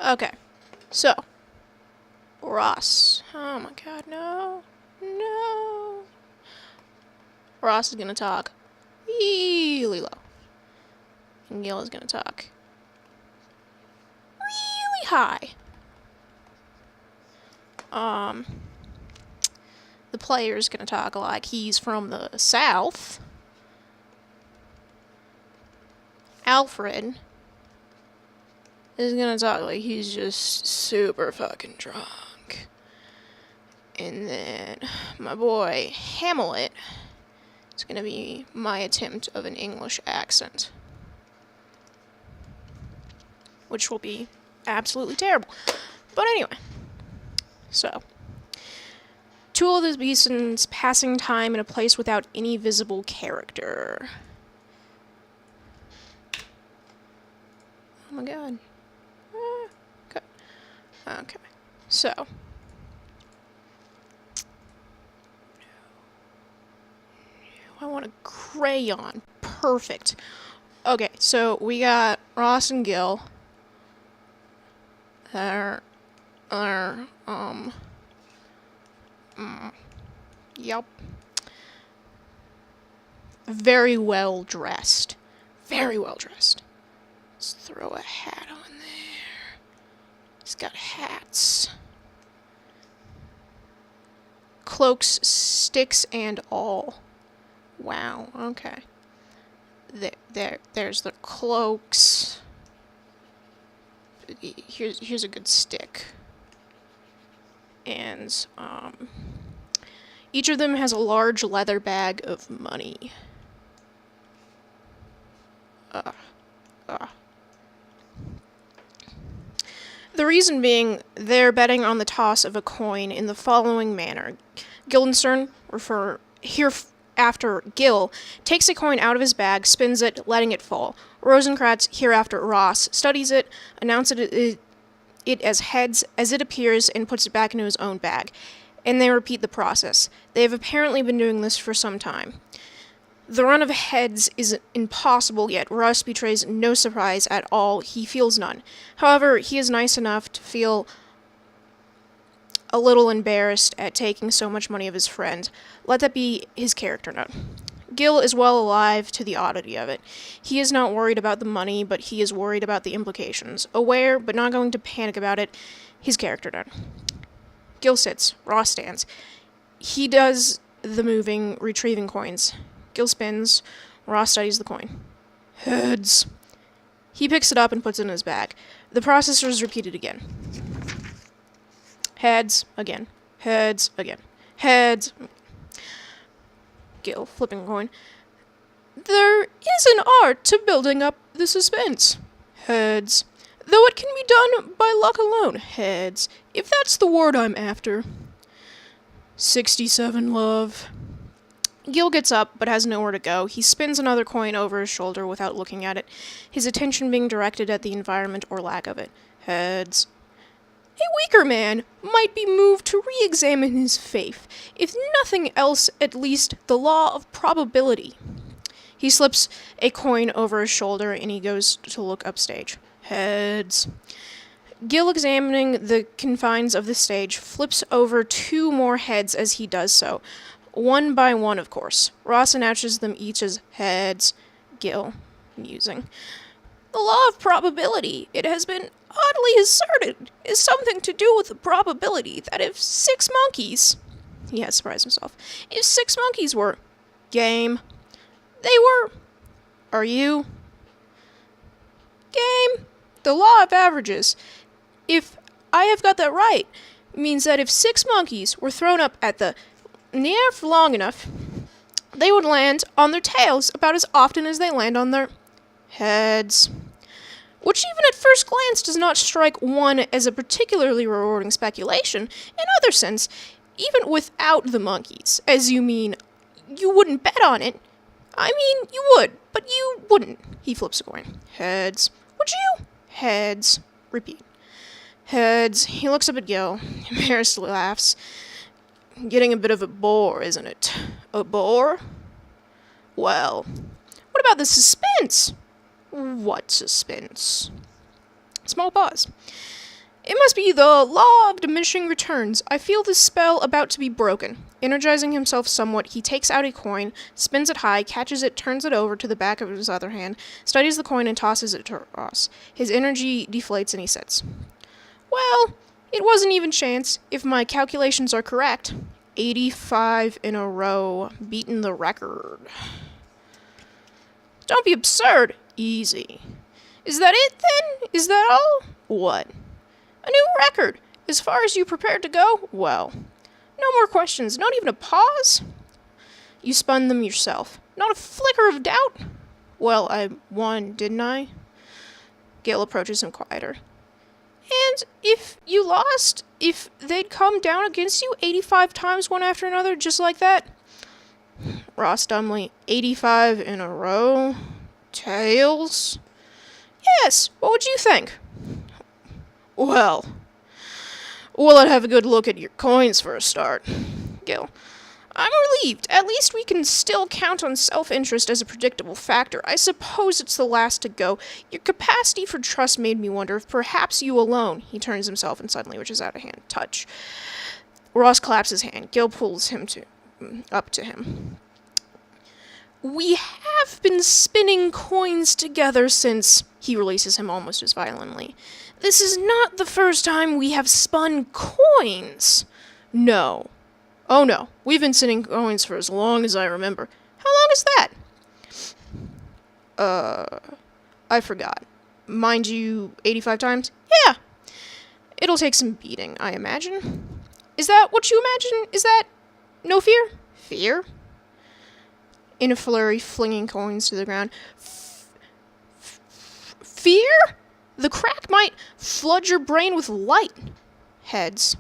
Okay. So. Ross. Oh my god, no. No. Ross is gonna talk really low. And Gil is gonna talk really high. The player's gonna talk like he's from the South. Alfred is gonna talk like he's just super fucking drunk. And then my boy Hamlet is gonna be my attempt of an English accent, which will be absolutely terrible. But anyway, so two of the Beesons passing time in a place without any visible character. Oh my god. Okay. Okay. So. I want a crayon. Perfect. Okay, so we got Ross and Gil. Yep. Very well dressed. Very well dressed. Let's throw a hat on there. He's got hats. Cloaks, sticks, and all. Wow, okay. There's the cloaks. Here's a good stick. And, each of them has a large leather bag of money. The reason being, they're betting on the toss of a coin in the following manner. Guildenstern, after Gil, takes a coin out of his bag, spins it, letting it fall. Rosencrantz, hereafter Ross, studies it, announces it as heads as it appears, and puts it back into his own bag. And they repeat the process. They have apparently been doing this for some time. The run of heads is impossible, yet Ross betrays no surprise at all. He feels none. However, he is nice enough to feel a little embarrassed at taking so much money of his friend. Let that be his character note. Gil is well alive to the oddity of it. He is not worried about the money, but he is worried about the implications. Aware, but not going to panic about it, his character note. Gil sits. Ross stands. He does the moving, retrieving coins. Gil spins. Ross studies the coin. Heads. He picks it up and puts it in his bag. The process is repeated again. Heads, again. Heads, again. Heads. Gil, flipping a coin. There is an art to building up the suspense. Heads. Though it can be done by luck alone. Heads. If that's the word I'm after. 67, love. Gil gets up, but has nowhere to go. He spins another coin over his shoulder without looking at it, his attention being directed at the environment or lack of it. Heads. A weaker man might be moved to re-examine his faith, if nothing else, at least the law of probability. He slips a coin over his shoulder, and he goes to look upstage. Heads. Gil, examining the confines of the stage, flips over two more heads as he does so. One by one, of course. Ross announces them each as heads. Gil, musing. The law of probability, it has been oddly asserted, is something to do with the probability that if 6 monkeys... He has surprised himself. If 6 monkeys were... Game. They were... Are you... Game. The law of averages. If I have got that right, means that if 6 monkeys were thrown up at the air for long enough, they would land on their tails about as often as they land on their heads. Which even at first glance does not strike one as a particularly rewarding speculation. In other sense, even without the monkeys, as you mean, you wouldn't bet on it. I mean, you would, but you wouldn't. He flips a coin. Heads. Would you? Heads. Repeat. Heads. He looks up at Gil. Embarrassedly laughs. Getting a bit of a bore, isn't it? A bore? Well, what about the suspense? What suspense? Small pause. It must be the law of diminishing returns. I feel the spell about to be broken. Energizing himself somewhat, he takes out a coin, spins it high, catches it, turns it over to the back of his other hand, studies the coin, and tosses it to Ross. His energy deflates and he sits. Well, it wasn't even chance, if my calculations are correct. 85 in a row, beaten the record. Don't be absurd. Easy. Is that it, then? Is that all? What? A new record. As far as you prepared to go? Well, no more questions. Not even a pause? You spun them yourself. Not a flicker of doubt? Well, I won, didn't I? Gale approaches him quieter. And if you lost, if they'd come down against you 85 times one after another, just like that? Ross dumbly, 85 in a row? Tails? Yes, what would you think? Well, I'd have a good look at your coins for a start. Gil, I'm relieved. At least we can still count on self-interest as a predictable factor. I suppose it's the last to go. Your capacity for trust made me wonder if perhaps you alone... He turns himself and suddenly reaches out a hand. Touch. Ross claps his hand. Gil pulls him up to him. We have been spinning coins together since... He releases him almost as violently. This is not the first time we have spun coins. No. Oh no, we've been spinning coins for as long as I remember. How long is that? I forgot. Mind you, 85 times? Yeah. It'll take some beating, I imagine. Is that what you imagine? Is that no fear? Fear? In a flurry, flinging coins to the ground. Fear? The crack might flood your brain with light. Heads.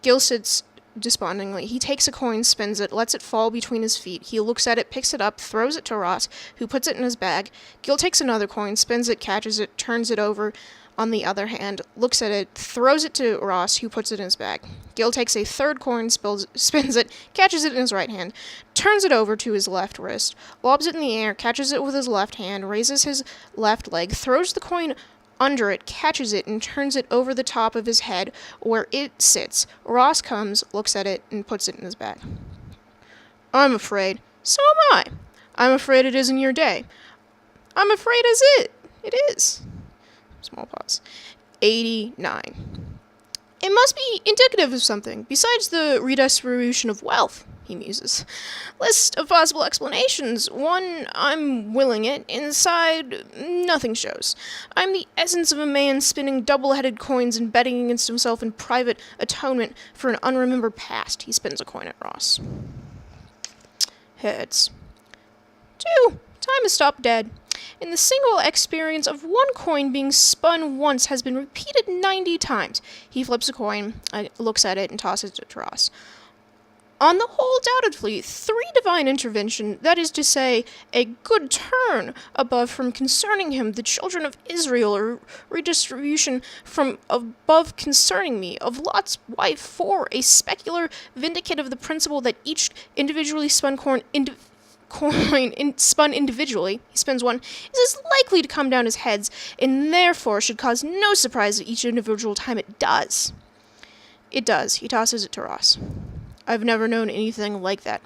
Gil sits despondingly. He takes a coin, spins it, lets it fall between his feet. He looks at it, picks it up, throws it to Ross, who puts it in his bag. Gil takes another coin, spins it, catches it, turns it over on the other hand, looks at it, throws it to Ross, who puts it in his bag. Gil takes a third coin, spins it, catches it in his right hand, turns it over to his left wrist, lobs it in the air, catches it with his left hand, raises his left leg, throws the coin under it, catches it, and turns it over the top of his head, where it sits. Ross comes, looks at it, and puts it in his bag. I'm afraid. So am I. I'm afraid it isn't your day. I'm afraid it is. Small pause. 89. It must be indicative of something, besides the redistribution of wealth, he muses. List of possible explanations. One, I'm willing it. Inside, nothing shows. I'm the essence of a man spinning double-headed coins and betting against himself in private atonement for an unremembered past. He spins a coin at Ross. Heads. 2. Time has stopped dead. And the single experience of one coin being spun once has been repeated 90 times. He flips a coin, looks at it, and tosses it to Ross. On the whole, doubtedly, 3 divine intervention, that is to say, a good turn above from concerning him, the children of Israel, or redistribution from above concerning me, of Lot's wife 4, a specular vindicate of the principle that each individually spun coin spun individually, he spins one, is as likely to come down as heads, and therefore should cause no surprise at each individual time it does. It does. He tosses it to Ross. I've never known anything like that.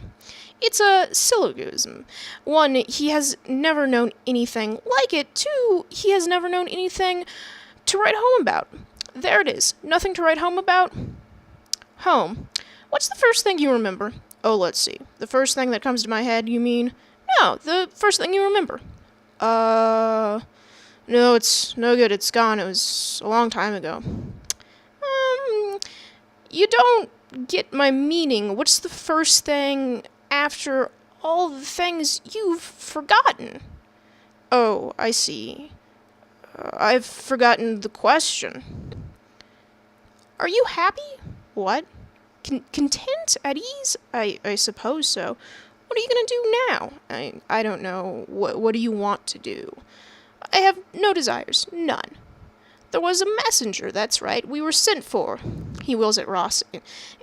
It's a syllogism. 1, he has never known anything like it. 2, he has never known anything to write home about. There it is. Nothing to write home about? Home. What's the first thing you remember? Oh, let's see. The first thing that comes to my head, you mean? No, the first thing you remember. No, it's no good. It's gone. It was a long time ago. You don't get my meaning. What's the first thing after all the things you've forgotten? Oh, I see. I've forgotten the question. Are you happy? What? Content? At ease? I suppose so. What are you going to do now? I don't know. What do you want to do? I have no desires. None. There was a messenger, that's right. We were sent for. He wheels at Ross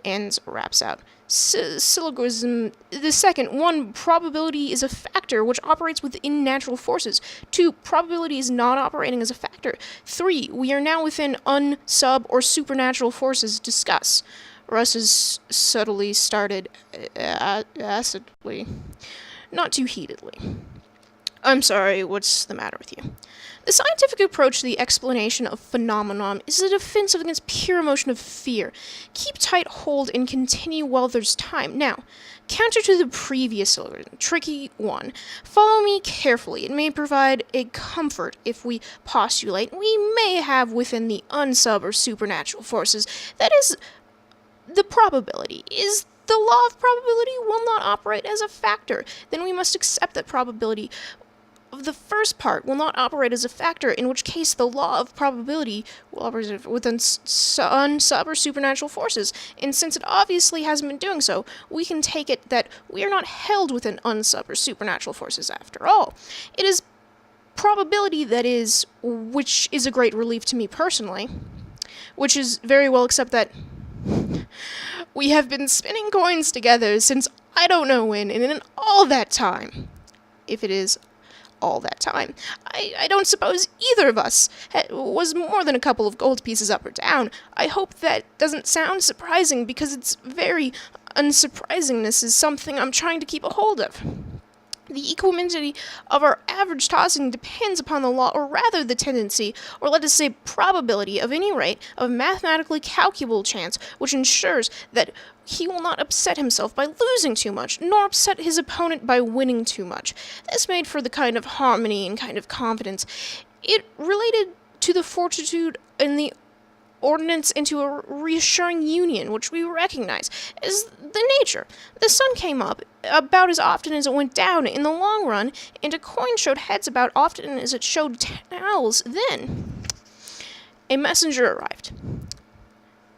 and raps out. Syllogism. The second, 1, probability is a factor which operates within natural forces. 2, probability is not operating as a factor. 3, we are now within sub, or supernatural forces. Discuss. Russ is subtly started acidly. Not too heatedly. I'm sorry, what's the matter with you? The scientific approach to the explanation of phenomenon is a defense against pure emotion of fear. Keep tight hold and continue while there's time. Now, counter to the previous tricky one. Follow me carefully. It may provide a comfort if we postulate we may have within the unsub or supernatural forces. That is, the probability. Is the law of probability will not operate as a factor. Then we must accept that probability of the first part will not operate as a factor, in which case the law of probability will operate within sub or supernatural forces. And since it obviously hasn't been doing so, we can take it that we are not held within unsub or supernatural forces after all. It is probability that is, which is a great relief to me personally, which is very well accept that we have been spinning coins together since I don't know when, and in all that time, if it is all that time, I don't suppose either of us was more than a couple of gold pieces up or down. I hope that doesn't sound surprising, because it's very unsurprisingness is something I'm trying to keep a hold of. The equanimity of our average tossing depends upon the law, or rather the tendency, or let us say probability, of any rate, of mathematically calculable chance, which ensures that he will not upset himself by losing too much, nor upset his opponent by winning too much. This made for the kind of harmony and kind of confidence. It related to the fortitude and the ordinance into a reassuring union, which we recognize as the nature. The sun came up about as often as it went down in the long run, and a coin showed heads about often as it showed tails. Then a messenger arrived.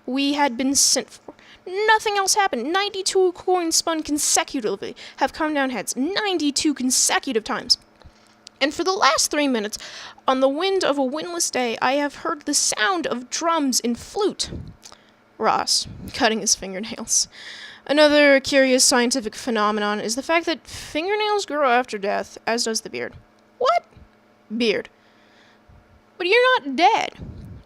We had been sent for. Nothing else happened. 92 coins spun consecutively have come down heads 92 consecutive times. And for the last 3 minutes, on the wind of a windless day, I have heard the sound of drums and flute. Ross, cutting his fingernails. Another curious scientific phenomenon is the fact that fingernails grow after death, as does the beard. What? Beard. But you're not dead.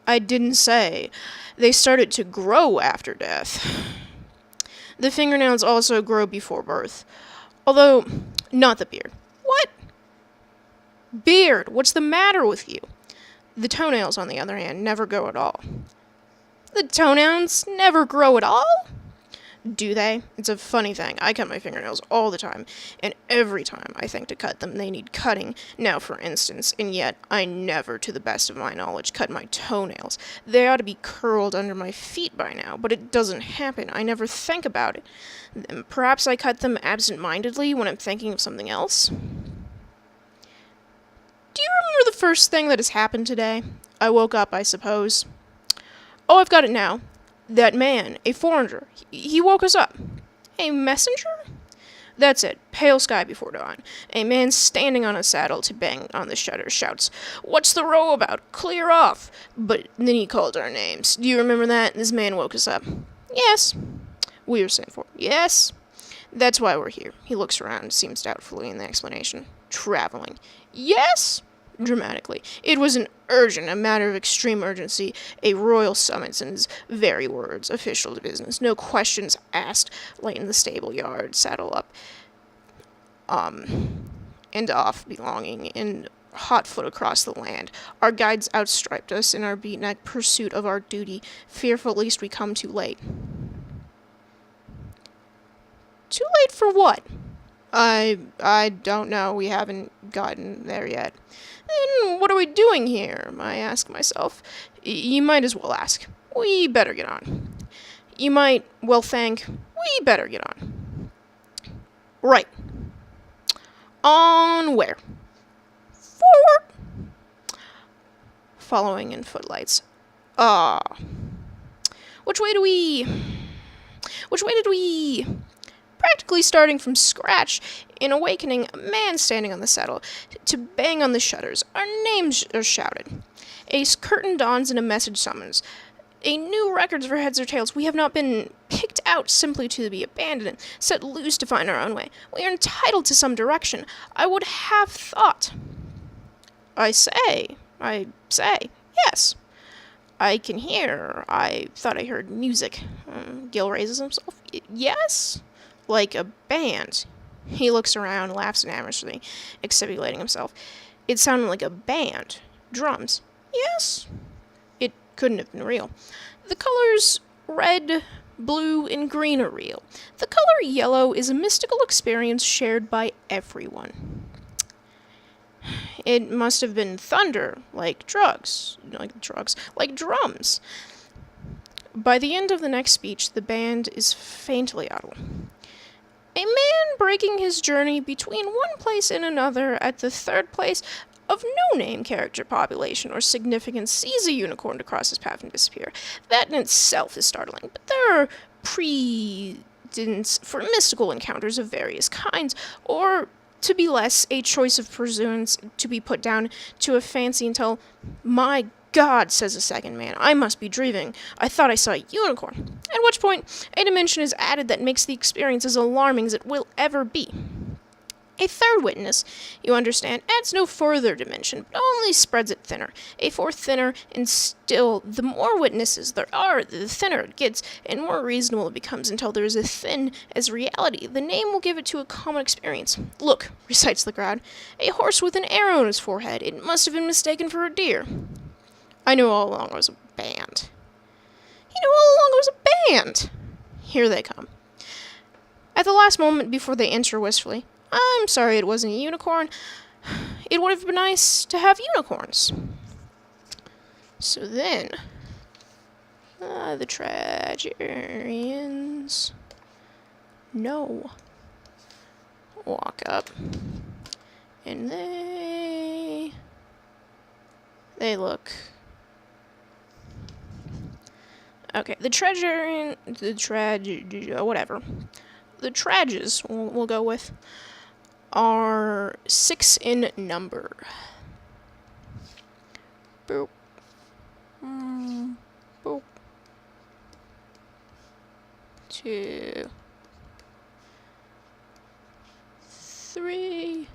I didn't say. They started to grow after death. The fingernails also grow before birth. Although, not the beard. What? Beard, what's the matter with you? The toenails, on the other hand, never grow at all. The toenails never grow at all? Do they? It's a funny thing. I cut my fingernails all the time, and every time I think to cut them, they need cutting. Now, for instance, and yet I never, to the best of my knowledge, cut my toenails. They ought to be curled under my feet by now, but it doesn't happen. I never think about it. Perhaps I cut them absent-mindedly when I'm thinking of something else? Do you remember the first thing that has happened today? I woke up, I suppose. Oh, I've got it now. That man, a foreigner, he woke us up. A messenger? That's it. Pale sky before dawn. A man standing on a saddle to bang on the shutter shouts, "What's the row about? Clear off!" But then he called our names. Do you remember that? This man woke us up. Yes. We were sent for. Yes. That's why we're here. He looks around, seems doubtfully in the explanation. Traveling. Yes? Dramatically. It was a matter of extreme urgency, a royal summons in his very words, official business, no questions asked, lay in the stable yard, saddle up, and off, belonging, and hot foot across the land. Our guides outstriped us in our beatnik pursuit of our duty, fearful lest we come too late. Too late for what? I don't know. We haven't gotten there yet. Then what are we doing here? I ask myself. You might as well ask. We better get on. You might well think. We better get on. Right. On where? Forward. Following in footlights. Which way did we... Practically starting from scratch, in awakening, a man standing on the saddle to bang on the shutters. Our names are shouted. A curtain dawns and a message summons. A new records for heads or tails. We have not been picked out simply to be abandoned, set loose to find our own way. We are entitled to some direction. I would have thought. I say, yes. I can hear. I thought I heard music. Gil raises himself. Yes? Like a band. He looks around, laughs amorously, exhibulating himself. It sounded like a band. Drums. Yes? It couldn't have been real. The colors red, blue, and green are real. The color yellow is a mystical experience shared by everyone. It must have been thunder, like drums. By the end of the next speech, the band is faintly audible. A man breaking his journey between one place and another at the third place of no name, character, population, or significance sees a unicorn to cross his path and disappear. That in itself is startling, but there are precedents for mystical encounters of various kinds, or to be less, a choice of pursuance to be put down to a fancy until, my God, says the second man, I must be dreaming. I thought I saw a unicorn. At which point, a dimension is added that makes the experience as alarming as it will ever be. A third witness, you understand, adds no further dimension, but only spreads it thinner. A fourth thinner, and still, the more witnesses there are, the thinner it gets, and more reasonable it becomes until there is a thin as reality. The name will give it to a common experience. Look, recites the crowd, a horse with an arrow in his forehead. It must have been mistaken for a deer. I knew all along it was a band. You knew all along it was a band. Here they come. At the last moment before they enter wistfully, I'm sorry it wasn't a unicorn. It would have been nice to have unicorns. So then, the Tragedians walk up, and they look. Okay, the Trages, we'll go with, are 6 in number. Boop. Boop. 2, 3,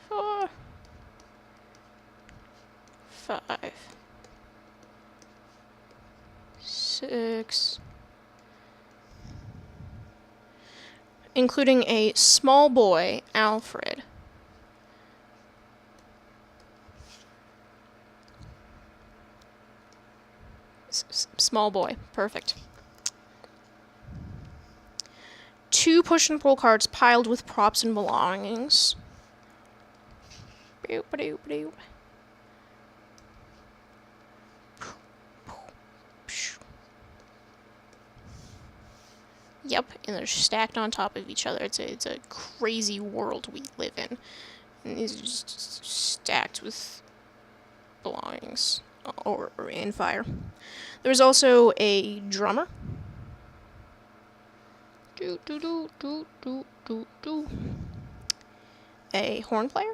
4, 5, 6, including a small boy, Alfred. Small boy, perfect. 2 push and pull carts piled with props and belongings. Yep, and they're stacked on top of each other. It's a crazy world we live in. And these are just stacked with belongings or in fire. There's also a drummer. A horn player.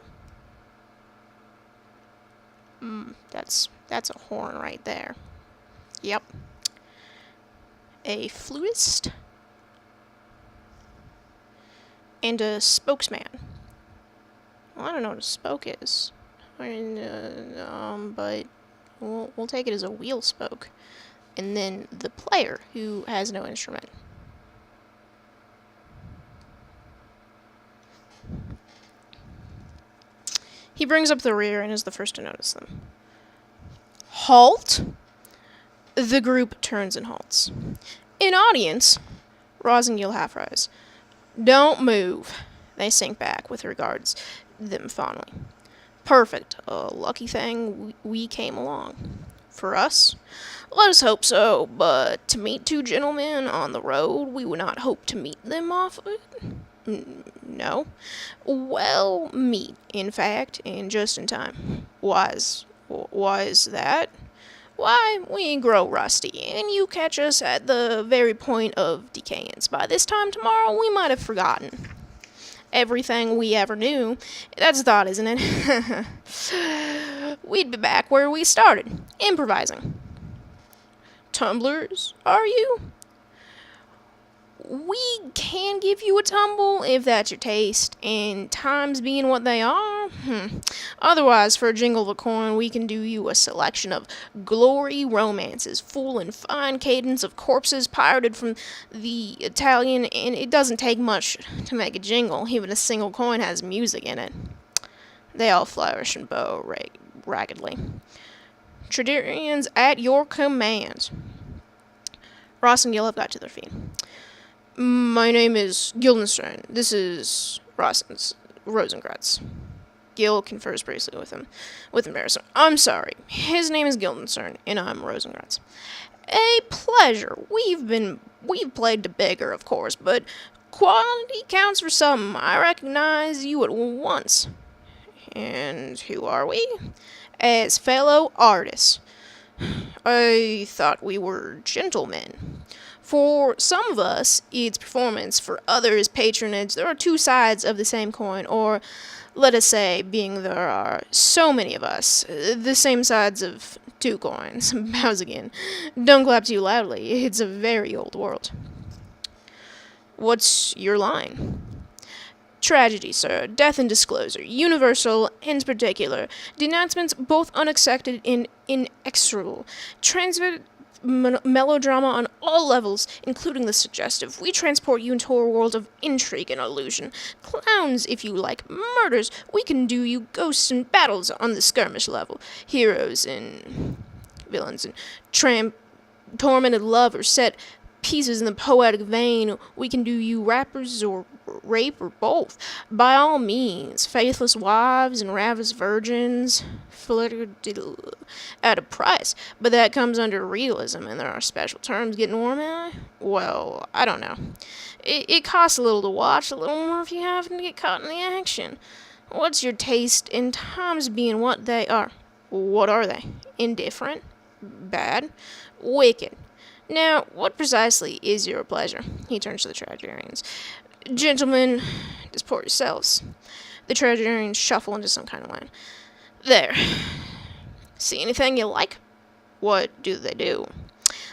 That's a horn right there. Yep. A flutist. And a spokesman. Well, I don't know what a spoke is. But we'll take it as a wheel spoke. And then the player, who has no instrument. He brings up the rear and is the first to notice them. Halt! The group turns and halts. In audience, Roz and Gil half-rise. Don't move. They sink back with regards them fondly. Perfect. A lucky thing we came along. For us? Let us hope so, but to meet 2 gentlemen on the road, we would not hope to meet them often. No. Well, meet, in fact, and just in time. Why is that? Why, we grow rusty, and you catch us at the very point of decayance. By this time tomorrow, we might have forgotten everything we ever knew. That's a thought, isn't it? we'd be back where we started, improvising. Tumblers, are you? We can give you a tumble if that's your taste, and times being what they are. Otherwise, for a jingle of a coin, we can do you a selection of glory romances, full and fine cadence of corpses pirated from the Italian, and it doesn't take much to make a jingle. Even a single coin has music in it. They all flourish and bow raggedly. Tradarians at your command. Ross and Gil have got to their feet. My name is Guildenstern. This is Rosencrantz. Gil confers briefly with him, with embarrassment. I'm sorry. His name is Guildenstern, and I'm Rosencrantz. A pleasure. We've played to bigger, of course, but quality counts for something. I recognize you at once. And who are we? As fellow artists. I thought we were gentlemen. For some of us, it's performance. For others, patronage. There are two sides of the same coin, or let us say, being there are so many of us, the same sides of two coins. Bows again. Don't clap too loudly. It's a very old world. What's your line? Tragedy, sir. Death and disclosure. Universal and particular. Denouncements both unexpected and inexorable. Transmitted melodrama on all levels, including the suggestive. We transport you into a world of intrigue and illusion. Clowns, if you like. Murders. We can do you ghosts and battles on the skirmish level. Heroes and villains and tormented lovers. Set pieces in the poetic vein. We can do you rappers or rape or both. By all means, faithless wives and ravished virgins at a price, but that comes under realism, and there are special terms. Getting warm, am I? Well, I don't know. It costs a little to watch, a little more if you happen to get caught in the action. What's your taste in times being what they are? What are they? Indifferent? Bad? Wicked? Now, what precisely is your pleasure? He turns to the Tragedians. Gentlemen, disport yourselves. The Tragedians shuffle into some kind of line. There. See anything you like? What do they do?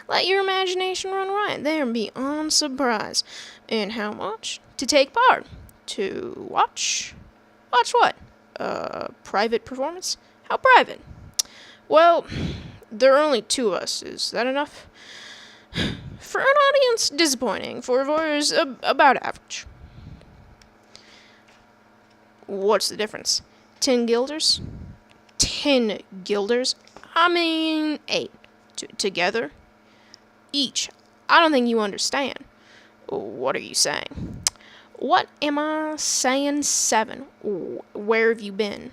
Let your imagination run riot. They are beyond surprise. And how much? To take part. To watch? Watch what? Private performance? How private? Well, there are only two of us. Is that enough? For an audience, disappointing. For voyeurs, about average. What's the difference? 10 guilders? 10 guilders? I mean, 8. Together? Each. I don't think you understand. What are you saying? What am I saying? 7. Where have you been?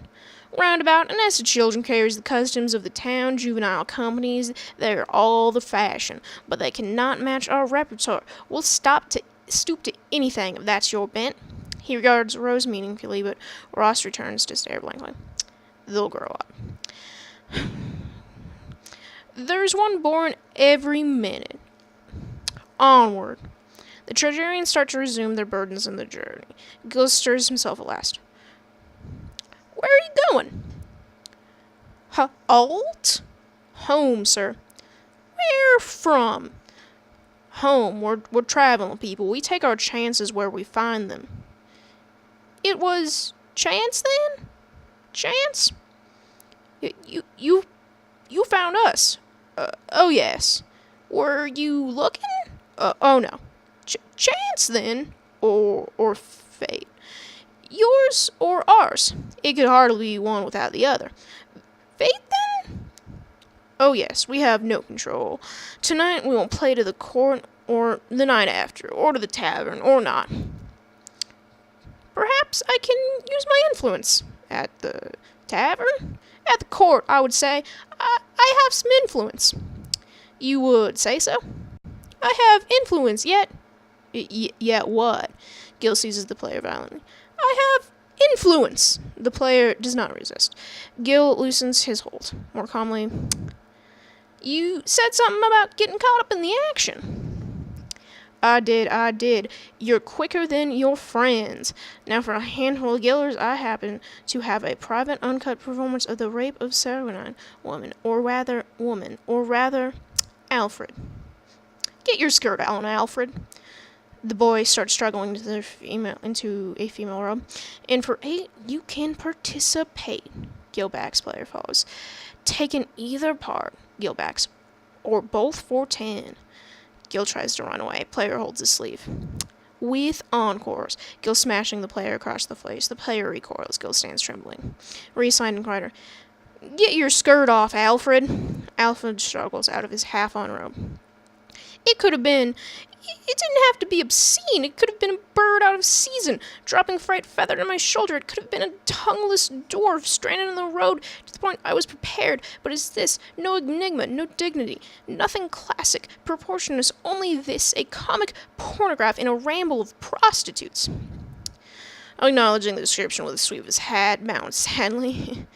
Roundabout, a nest of children carries the customs of the town, juvenile companies. They're all the fashion, but they cannot match our repertoire. We'll stoop to anything if that's your bent. He regards Rose meaningfully, but Ross returns to stare blankly. They'll grow up. There's one born every minute. Onward. The Tragedians start to resume their burdens in the journey. Gil stirs himself at last. Where are you going? Halt? Home, sir. Where from? Home. We're traveling people. We take our chances where we find them. It was chance then? Chance? You found us. Oh yes. Were you looking? Oh no. Chance then? Or fate? Yours or ours? It could hardly be one without the other. Fate, then? Oh, yes, we have no control. Tonight we won't play to the court, or the night after, or to the tavern, or not. Perhaps I can use my influence. At the tavern? At the court, I would say. I have some influence. You would say so? I have influence, yet... Yet what? Gil seizes the player violently. I have influence. The player does not resist. Gil loosens his hold. More calmly, you said something about getting caught up in the action. I did. You're quicker than your friends. Now for a handful of Gillers, I happen to have a private uncut performance of the rape of Saranine, woman, or rather, Alfred. Get your skirt on, Alfred. The boy starts struggling into a female robe. And for 8, you can participate. Gil backs, player follows. Taken either part, Gil backs, or both for 10. Gil tries to run away. Player holds his sleeve. With encores, Gil smashing the player across the face. The player recoils. Gil stands trembling. Reassigned and Crider. Get your skirt off, Alfred. Alfred struggles out of his half-on robe. It didn't have to be obscene. It could have been a bird out of season, dropping fright feathered on my shoulder. It could have been a tongueless dwarf stranded on the road to the point I was prepared. But it's this, no enigma, no dignity, nothing classic, proportionless, only this, a comic pornograph in a ramble of prostitutes. Acknowledging the description with a sweep of his hat, bowed sadly.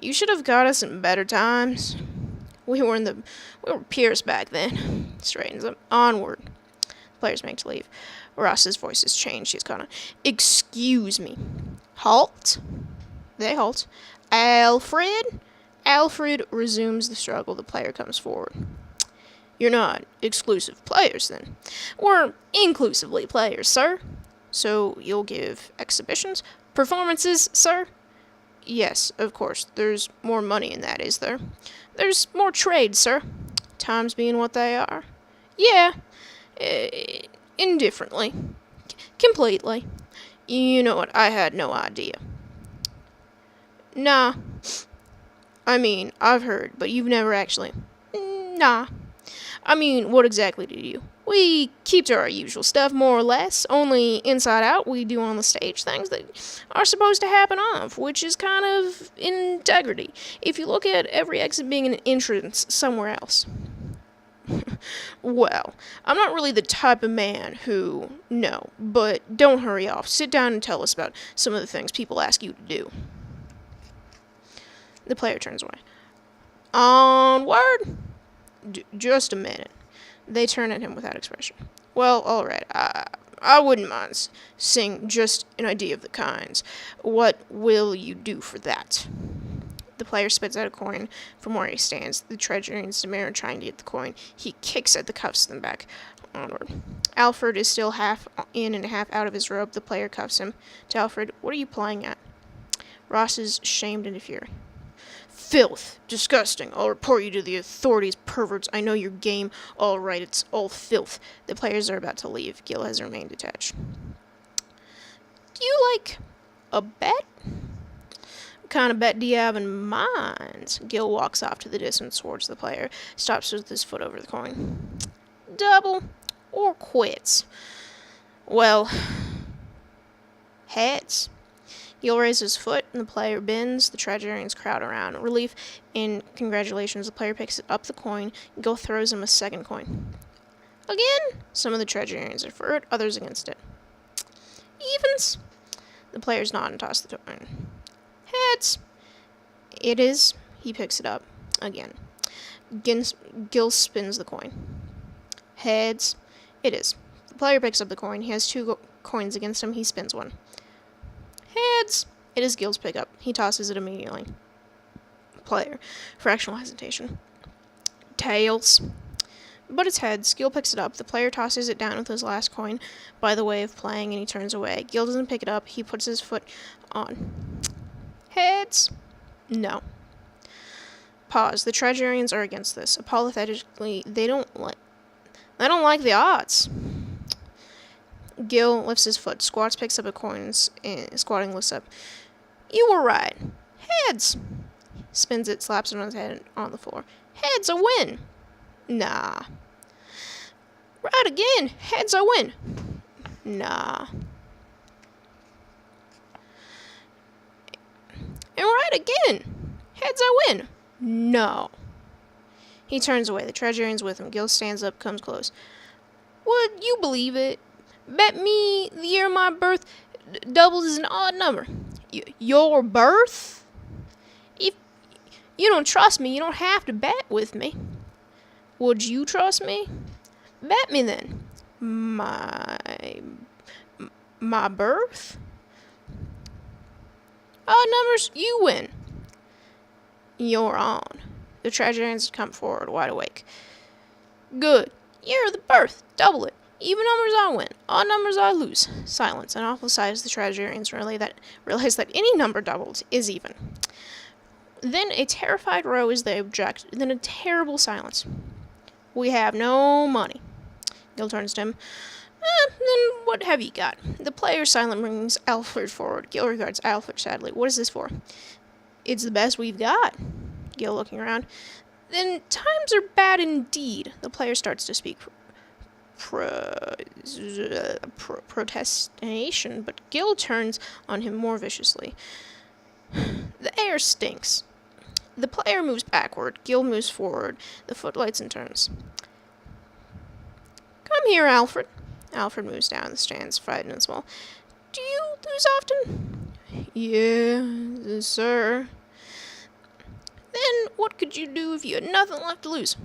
You should have got us in better times. We were peers back then. Straightens up. Onward. Players make to leave. Ross's voice has changed. He's gone. Excuse me. Halt. They halt. Alfred. Alfred resumes the struggle. The player comes forward. You're not exclusive players, then. We're inclusively players, sir. So you'll give exhibitions? Performances, sir? Yes, of course. There's more money in that, is there? There's more trade, sir. Times being what they are. Yeah. Indifferently. Completely. You know what? I had no idea. Nah. I mean, I've heard, but you've never actually. Nah. I mean, what exactly do you? We keep to our usual stuff, more or less. Only inside out, we do on the stage things that are supposed to happen off, which is kind of integrity. If you look at every exit being an entrance somewhere else. Well, I'm not really the type of man who, no, but don't hurry off. Sit down and tell us about some of the things people ask you to do. The player turns away. Onward! Just a minute. They turn at him without expression. Well, all right. I wouldn't mind seeing just an idea of the kinds. What will you do for that? The player spits out a coin from where he stands. The treasurer demur trying to get the coin. He kicks at the cuffs them back. Onward. Alfred is still half in and half out of his robe. The player cuffs him. To Alfred, what are you playing at? Ross is shamed into fury. Filth. Disgusting. I'll report you to the authorities, perverts. I know your game. All right, it's all filth. The players are about to leave. Gil has remained attached. Do you like a bet? What kind of bet do you have in mind? Gil walks off to the distance towards the player, stops with his foot over the coin. Double or quits? Well, heads. Gil raises his foot, and the player bends. The tragedians crowd around. Relief and congratulations. The player picks up the coin. Gil throws him a second coin. Again? Some of the tragedians are for it, others against it. Evens? The players nod and toss the coin. Heads. It is. He picks it up. Again. Gil spins the coin. Heads. It is. The player picks up the coin. He has two coins against him. He spins one. Heads. It is Gil's pickup. He tosses it immediately. Player. Fractional hesitation. Tails. But it's heads. Gil picks it up. The player tosses it down with his last coin by the way of playing, and he turns away. Gil doesn't pick it up. He puts his foot on. Heads. No. Pause. The Tragedians are against this. Apologetically, they don't like the odds. Gil lifts his foot. Squats, picks up a coin, and squatting lifts up. You were right. Heads. Spins it, slaps it on his head on the floor. Heads, a win. Nah. Right again. Heads, I win. Nah. And right again. Heads, I win. No. He turns away. The Tragedian's with him. Gil stands up, comes close. Would you believe it? Bet me the year of my birth doubles is an odd number. Your birth? If you don't trust me, you don't have to bet with me. Would you trust me? Bet me then. My... my birth? Odd numbers, you win. You're on. The tragedians come forward, wide awake. Good. You're the birth. Double it. Even numbers I win. Odd numbers I lose. Silence. An awful sight as the tragedians realize that any number doubled is even. Then a terrified row as they object. Then a terrible silence. We have no money. Gil turns to him. Then what have you got? The player silent brings Alfred forward. Gil regards Alfred sadly. What is this for? It's the best we've got. Gil looking around. Then times are bad indeed. The player starts to speak protestation, but Gil turns on him more viciously. The air stinks. The player moves backward. Gil moves forward. The footlights and turns. Come here, Alfred. Alfred moves down the stands, frightened and small. Do you lose often? Yeah, sir. Then what could you do if you had nothing left to lose?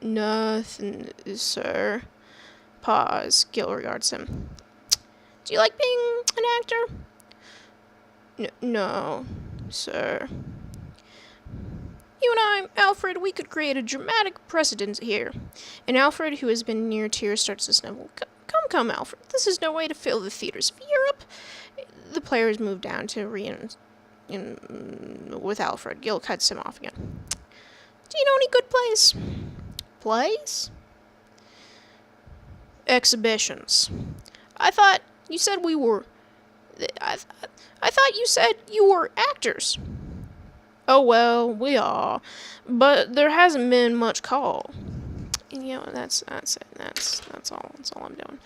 Nothing, sir. Pause. Gil regards him. Do you like being an actor? No, sir. You and I, Alfred, we could create a dramatic precedent here. And Alfred, who has been near tears, starts to snivel. Come, Alfred. This is no way to fill the theaters of Europe. The players move down to with Alfred. Gil cuts him off again. Do you know any good plays? Plays? Exhibitions. I thought you said we were... I thought you said you were actors. Oh, well, we are. But there hasn't been much call. And, you know, that's it. That's all I'm doing.